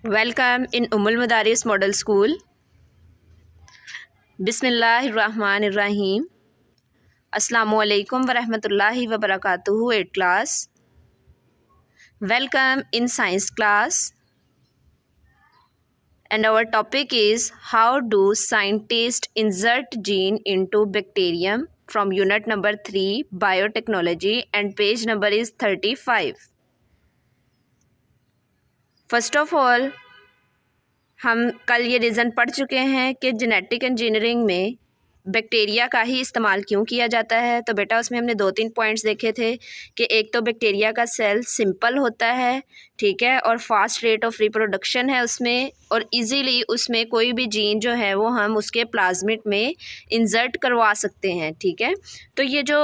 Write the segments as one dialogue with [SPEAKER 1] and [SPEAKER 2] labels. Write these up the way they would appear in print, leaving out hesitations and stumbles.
[SPEAKER 1] Welcome in Ummul Madaris Model School. Bismillahirrahmanirrahim. Assalamu alaikum wa rahmatullahi wa barakatuhu 8th class. Welcome in science class. And our topic is how do scientists insert gene into bacterium from unit number 3 biotechnology and page number is 35. First of all, हम कल ये reason पढ़ चुके हैं कि genetic engineering में bacteria का ही इस्तेमाल क्यों किया जाता है। तो बेटा उसमें हमने 2-3 पॉइंट्स देखे थे कि एक तो बैक्टीरिया का सेल सिंपल होता है, ठीक है, और फास्ट रेट ऑफ रिप्रोडक्शन है उसमें, और इजीली उसमें कोई भी जीन जो है वो हम उसके प्लाज्मिड में इंसर्ट करवा सकते हैं, ठीक है। तो ये जो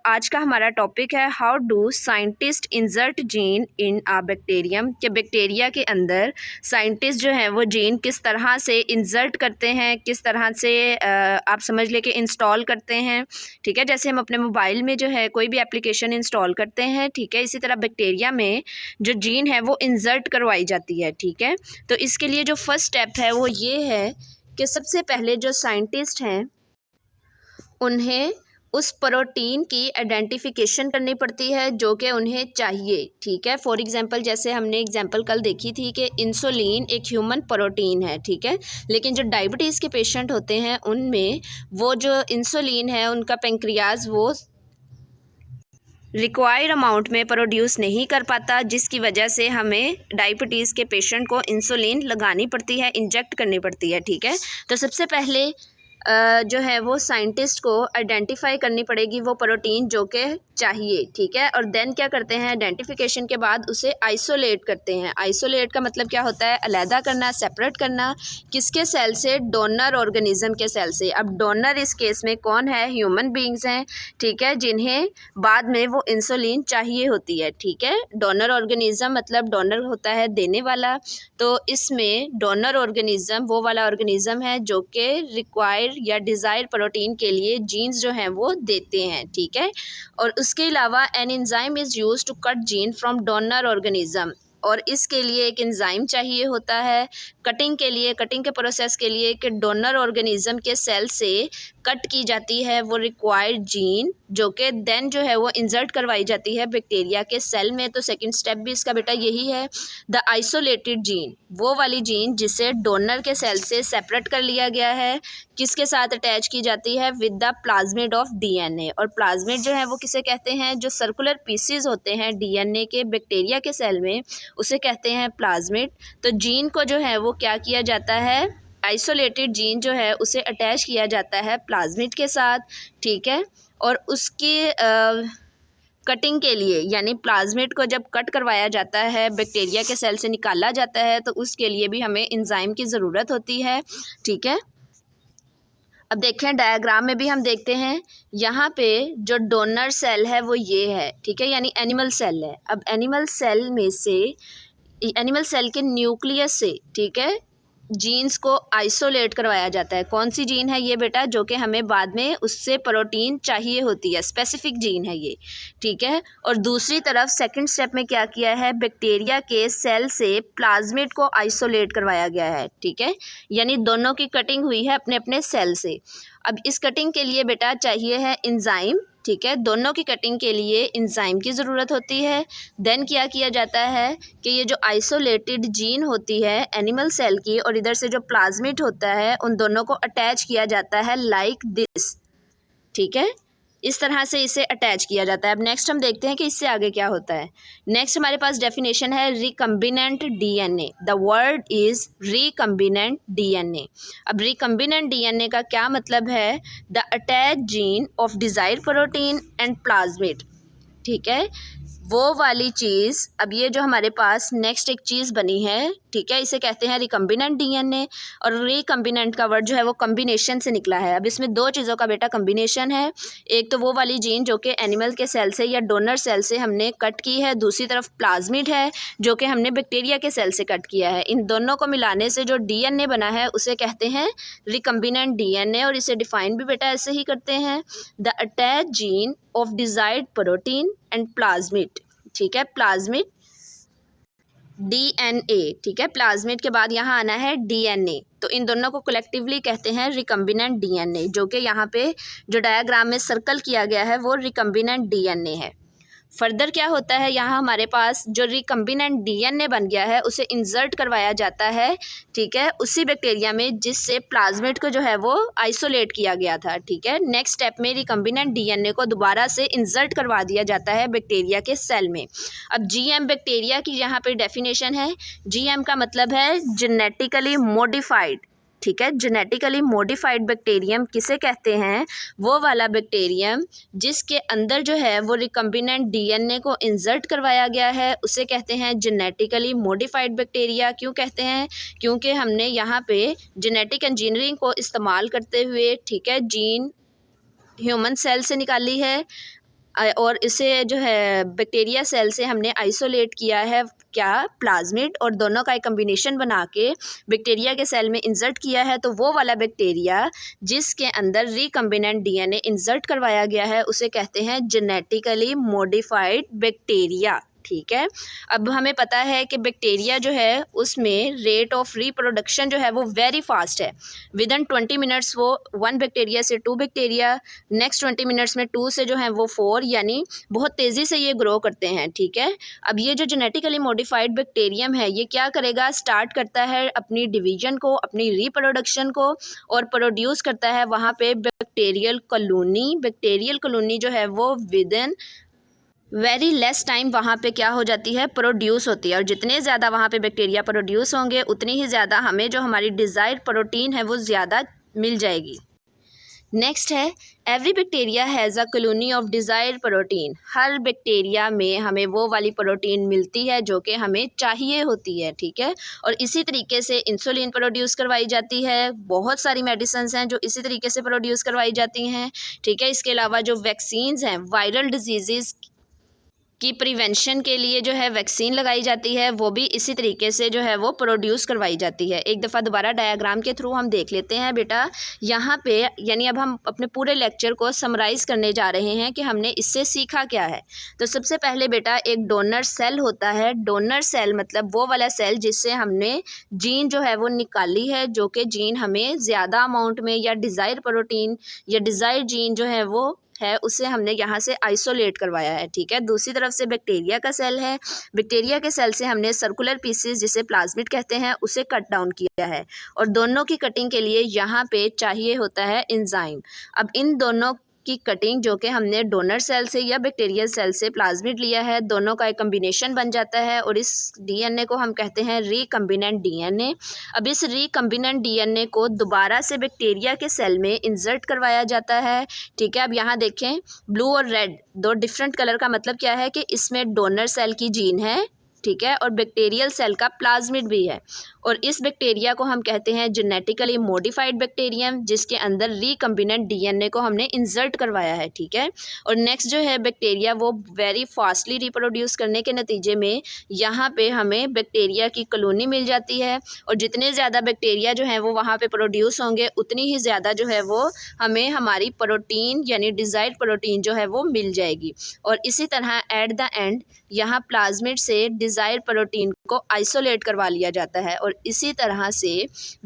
[SPEAKER 1] आज का हमारा टॉपिक है, how do scientist insert gene in a bacterium, कि बैक्टीरिया के अंदर साइंटिस्ट जो है वो जीन किस तरह से इंसर्ट करते हैं, किस तरह से आप समझ ले कि इंस्टॉल करते हैं, ठीक है। जैसे हम अपने मोबाइल में जो है कोई भी एप्लीकेशन इंस्टॉल करते हैं, ठीक है, इसी तरह बैक्टीरिया में जो जीन है वो इंसर्ट करवाई जाती है, ठीक है। तो इसके लिए जो फर्स्ट स्टेप है वो ये है कि सबसे पहले जो साइंटिस्ट हैं उन्हें उस प्रोटीन की आइडेंटिफिकेशन करनी पड़ती है जो कि उन्हें चाहिए, ठीक है। फॉर एग्जांपल जैसे हमने एग्जांपल कल देखी थी कि इंसुलिन एक ह्यूमन प्रोटीन है, ठीक है, लेकिन जो डायबिटीज़ के पेशेंट होते हैं उनमें वो जो इंसुलिन है उनका पेंक्रियाज वो रिक्वायर्ड अमाउंट में प्रोड्यूस नहीं कर पाता, जिसकी वजह से हमें डायबिटीज़ के पेशेंट को इंसुलिन लगानी पड़ती है, इंजेक्ट करनी पड़ती है, ठीक है। तो सबसे पहले जो है वो साइंटिस्ट को आइडेंटिफाई करनी पड़ेगी वो प्रोटीन जो कि चाहिए, ठीक है, और देन क्या करते हैं, आइडेंटिफिकेशन के बाद उसे आइसोलेट करते हैं। आइसोलेट का मतलब क्या होता है, अलहदा करना, सेपरेट करना, किसके सेल से, डोनर ऑर्गेनिज्म के सेल से। अब डोनर इस केस में कौन है, ह्यूमन बींग्स हैं, ठीक है, जिन्हें बाद में वो इंसुलिन चाहिए होती है, ठीक है। डोनर ऑर्गेनिज्म मतलब डोनर होता है देने वाला, तो इसमें डोनर ऑर्गेनिज्म वो वाला ऑर्गेनिज्म है जो कि रिक्वायर या डिज़ायर प्रोटीन के लिए जीन्स जो हैं वो देते हैं, ठीक है। और उसके अलावा an enzyme is use to cut gene from donor organism, और इसके लिए एक एंजाइम चाहिए होता है कटिंग के लिए, कटिंग के प्रोसेस के लिए, कि डोनर ऑर्गेनिज्म के सेल से कट की जाती है वो रिक्वायर्ड जीन जो कि देन जो है वो इंसर्ट करवाई जाती है बैक्टीरिया के सेल में। तो सेकंड स्टेप भी इसका बेटा यही है, द आइसोलेटेड जीन, वो वाली जीन जिसे डोनर के सेल से सेपरेट कर लिया गया है, किसके साथ अटैच की जाती है, with the plasmid of DNA. और प्लाज्मिड जो है वो किसे कहते हैं, जो सर्कुलर पीसीज होते हैं डीएनए के बैक्टीरिया के सेल में उसे कहते हैं प्लाज्मिड। तो जीन को जो है वो क्या किया जाता है, आइसोलेटेड जीन जो है उसे अटैच किया जाता है प्लाज्मिड के साथ, ठीक है। और उसकी कटिंग के लिए, यानी प्लाज्मिड को जब कट करवाया जाता है, बैक्टीरिया के सेल से निकाला जाता है, तो उसके लिए भी हमें एंजाइम की ज़रूरत होती है, ठीक है। अब देखें डायग्राम में भी हम देखते हैं यहाँ पे जो डोनर सेल है वो ये है, ठीक है, यानी एनिमल सेल है। अब एनिमल सेल में से, एनिमल सेल के न्यूक्लियस से, ठीक है, जीन्स को आइसोलेट करवाया जाता है। कौन सी जीन है ये बेटा, जो कि हमें बाद में उससे प्रोटीन चाहिए होती है, स्पेसिफिक जीन है ये, ठीक है। और दूसरी तरफ सेकंड स्टेप में क्या किया है, बैक्टीरिया के सेल से प्लाज्मिड को आइसोलेट करवाया गया है, ठीक है, यानी दोनों की कटिंग हुई है अपने अपने सेल से। अब इस कटिंग के लिए बेटा चाहिए है एंजाइम, ठीक है, दोनों की कटिंग के लिए एंजाइम की ज़रूरत होती है। देन क्या किया जाता है कि ये जो आइसोलेटेड जीन होती है एनिमल सेल की और इधर से जो प्लाज्मिड होता है, उन दोनों को अटैच किया जाता है लाइक दिस, ठीक है, इस तरह से इसे अटैच किया जाता है। अब नेक्स्ट हम देखते हैं कि इससे आगे क्या होता है। नेक्स्ट हमारे पास डेफिनेशन है recombinant DNA, the word is recombinant DNA. अब रिकम्बिनेंट डीएनए का क्या मतलब है, the attach gene of desire protein and plasmid, ठीक है, वो वाली चीज़। अब ये जो हमारे पास नेक्स्ट एक चीज़ बनी है, ठीक है, इसे कहते हैं रिकम्बिनेंट डीएनए, और रिकम्बिनेंट का वर्ड जो है वो कम्बिनेशन से निकला है। अब इसमें दो चीज़ों का बेटा कम्बिनेशन है, एक तो वो वाली जीन जो कि एनिमल के सेल से या डोनर सेल से हमने कट की है, दूसरी तरफ प्लाज्मिड है जो कि हमने बैक्टीरिया के सेल से कट किया है। इन दोनों को मिलाने से जो डीएनए बना है उसे कहते हैं रिकम्बिनेंट डीएनए, और इसे डिफाइन भी बेटा ऐसे ही करते हैं, the attach gene of desired protein and plasmid, ठीक है, प्लाज्मिड DNA, ठीक है, प्लाज्मिड के बाद यहाँ आना है DNA, तो इन दोनों को कलेक्टिवली कहते हैं रिकम्बिनेंट DNA, जो कि यहाँ पे जो डायग्राम में सर्कल किया गया है वो रिकम्बिनेंट DNA है। फर्दर क्या होता है, यहाँ हमारे पास जो रिकम्बिनेंट DNA बन गया है उसे इंसर्ट करवाया जाता है, ठीक है, उसी बैक्टीरिया में जिससे प्लाज्मिड को जो है वो आइसोलेट किया गया था, ठीक है। नेक्स्ट स्टेप में रिकम्बिनेंट DNA को दोबारा से इंसर्ट करवा दिया जाता है बैक्टीरिया के सेल में। अब GM बैक्टीरिया की यहाँ पे डेफिनेशन है, GM का मतलब है जेनेटिकली मॉडिफाइड, ठीक है, जेनेटिकली मॉडिफाइड बैक्टीरियम किसे कहते हैं, वो वाला बैक्टीरियम जिसके अंदर जो है वो रिकम्बिनेंट DNA को इंसर्ट करवाया गया है उसे कहते हैं जेनेटिकली मॉडिफाइड बैक्टीरिया। क्यों कहते हैं, क्योंकि हमने यहाँ पे जेनेटिक इंजीनियरिंग को इस्तेमाल करते हुए, ठीक है, जीन ह्यूमन सेल से निकाली है और इसे जो है बैक्टीरिया सेल से हमने आइसोलेट किया है, क्या, प्लाज्मिड, और दोनों का एक कम्बिनेशन बना के बैक्टीरिया के सेल में इंसर्ट किया है। तो वो वाला बैक्टीरिया जिसके अंदर रिकम्बिनेंट DNA इंसर्ट करवाया गया है उसे कहते हैं जेनेटिकली मॉडिफाइड बैक्टीरिया, ठीक है। अब हमें पता है कि बैक्टीरिया जो है उसमें रेट ऑफ रिप्रोडक्शन जो है वो वेरी फास्ट है। विदिन 20 मिनट्स वो 1 बैक्टीरिया से 2 बैक्टीरिया, नेक्स्ट 20 मिनट्स में 2 से जो है वो 4, यानी बहुत तेज़ी से ये ग्रो करते हैं, ठीक है। अब ये जो जेनेटिकली मॉडिफाइड बैक्टीरियम है ये क्या करेगा, स्टार्ट करता है अपनी डिवीजन को, अपनी रिप्रोडक्शन को, और प्रोड्यूस करता है वहाँ पे बैक्टीरियल कॉलोनी। बैक्टीरियल कॉलोनी जो है वो विदिन वेरी लेस टाइम वहाँ पे क्या हो जाती है, प्रोड्यूस होती है, और जितने ज़्यादा वहाँ पे बैक्टीरिया प्रोड्यूस होंगे उतनी ही ज़्यादा हमें जो हमारी डिज़ायर्ड प्रोटीन है वो ज़्यादा मिल जाएगी। नेक्स्ट है every bacteria has a colony of desired protein. Her bacteria में हमें वो वाली प्रोटीन मिलती है जो कि हमें चाहिए होती है, ठीक है। और इसी तरीके से इंसुलिन प्रोड्यूस करवाई जाती है, बहुत सारी मेडिसिन्स हैं जो इसी तरीके से प्रोड्यूस करवाई जाती हैं, ठीक है। इसके अलावा जो वैक्सीन्स हैं, वायरल डिजीज़ की प्रिवेंशन के लिए जो है वैक्सीन लगाई जाती है, वो भी इसी तरीके से जो है वो प्रोड्यूस करवाई जाती है। एक दफ़ा दोबारा डायग्राम के थ्रू हम देख लेते हैं बेटा यहाँ पे, यानी अब हम अपने पूरे लेक्चर को समराइज़ करने जा रहे हैं कि हमने इससे सीखा क्या है। तो सबसे पहले बेटा एक डोनर सेल होता है। डोनर सेल मतलब वो वाला सेल जिससे हमने जीन जो है वो निकाली है, जो कि जीन हमें ज़्यादा अमाउंट में या डिज़ायर प्रोटीन या डिज़ायर जीन जो है वो है उसे हमने यहाँ से आइसोलेट करवाया है, ठीक है। दूसरी तरफ से बैक्टीरिया का सेल है। बैक्टीरिया के सेल से हमने सर्कुलर पीसेस जिसे प्लाज्मिड कहते हैं उसे कट डाउन किया है, और दोनों की कटिंग के लिए यहाँ पे चाहिए होता है एंजाइम। अब इन दोनों की कटिंग जो कि हमने डोनर सेल से या बैक्टीरियल सेल से प्लाज्मिड लिया है, दोनों का एक कम्बिनेशन बन जाता है, और इस DNA को हम कहते हैं रिकम्बिनेंट DNA। अब इस रिकम्बिनेंट DNA को दोबारा से बैक्टीरिया के सेल में इंसर्ट करवाया जाता है, ठीक है। अब यहाँ देखें ब्लू और रेड दो डिफरेंट कलर का मतलब क्या है कि इसमें डोनर सेल की जीन है, ठीक है, और बैक्टीरियल सेल का प्लाज्मिड भी है, और इस बैक्टीरिया को हम कहते हैं जेनेटिकली मॉडिफाइड बैक्टीरियम जिसके अंदर रिकम्बिनेंट DNA को हमने इंसर्ट करवाया है, ठीक है। और नेक्स्ट जो है बैक्टीरिया वो वेरी फास्टली रिप्रोड्यूस करने के नतीजे में यहाँ पे हमें बैक्टीरिया की कॉलोनी मिल जाती है, और जितने ज़्यादा बैक्टीरिया जो हैं वो वहाँ पे प्रोड्यूस होंगे उतनी ही ज़्यादा जो है वो हमें हमारी प्रोटीन यानी डिज़ायर्ड प्रोटीन जो है वो मिल जाएगी। और इसी तरह एट द एंड यहाँ प्लाज्मिड से डिज़ायर्ड प्रोटीन को आइसोलेट करवा लिया जाता है, और इसी तरह से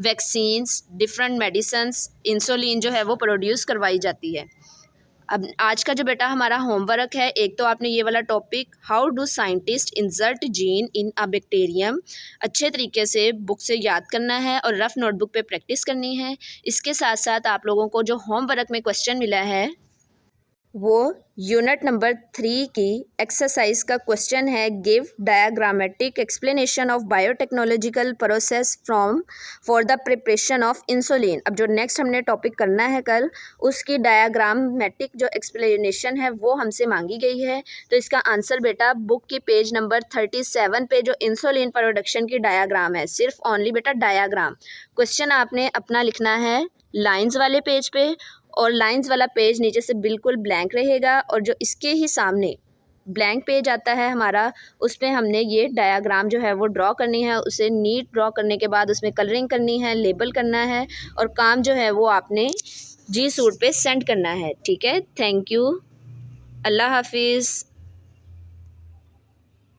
[SPEAKER 1] वैक्सीन्स, डिफरेंट मेडिसिन्स, इंसुलिन जो है वो प्रोड्यूस करवाई जाती है। अब आज का जो बेटा हमारा होमवर्क है, एक तो आपने ये वाला topic how do scientist insert gene in a bacterium अच्छे तरीके से बुक से याद करना है और रफ नोटबुक पे प्रैक्टिस करनी है। इसके साथ साथ आप लोगों को जो होमवर्क में क्वेश्चन मिला है वो यूनिट नंबर 3 की एक्सरसाइज का क्वेश्चन है, give diagrammatic explanation of biotechnological process from for the preparation of insulin. अब जो नेक्स्ट हमने टॉपिक करना है कल, उसकी डायग्रामेटिक जो एक्सप्लेनेशन है वो हमसे मांगी गई है। तो इसका आंसर बेटा बुक की पेज नंबर 37 पे जो इंसुलिन प्रोडक्शन की डायग्राम है, सिर्फ ओनली बेटा डायग्राम। क्वेश्चन आपने अपना लिखना है लाइन्स वाले पेज पे, और लाइंस वाला पेज नीचे से बिल्कुल ब्लैंक रहेगा, और जो इसके ही सामने ब्लैंक पेज आता है हमारा, उस पर हमने ये डायग्राम जो है वो ड्रॉ करनी है। उसे नीट ड्रॉ करने के बाद उसमें कलरिंग करनी है, लेबल करना है, और काम जो है वो आपने G Suite पे सेंड करना है, ठीक है। थैंक यू, अल्लाह हाफिज़।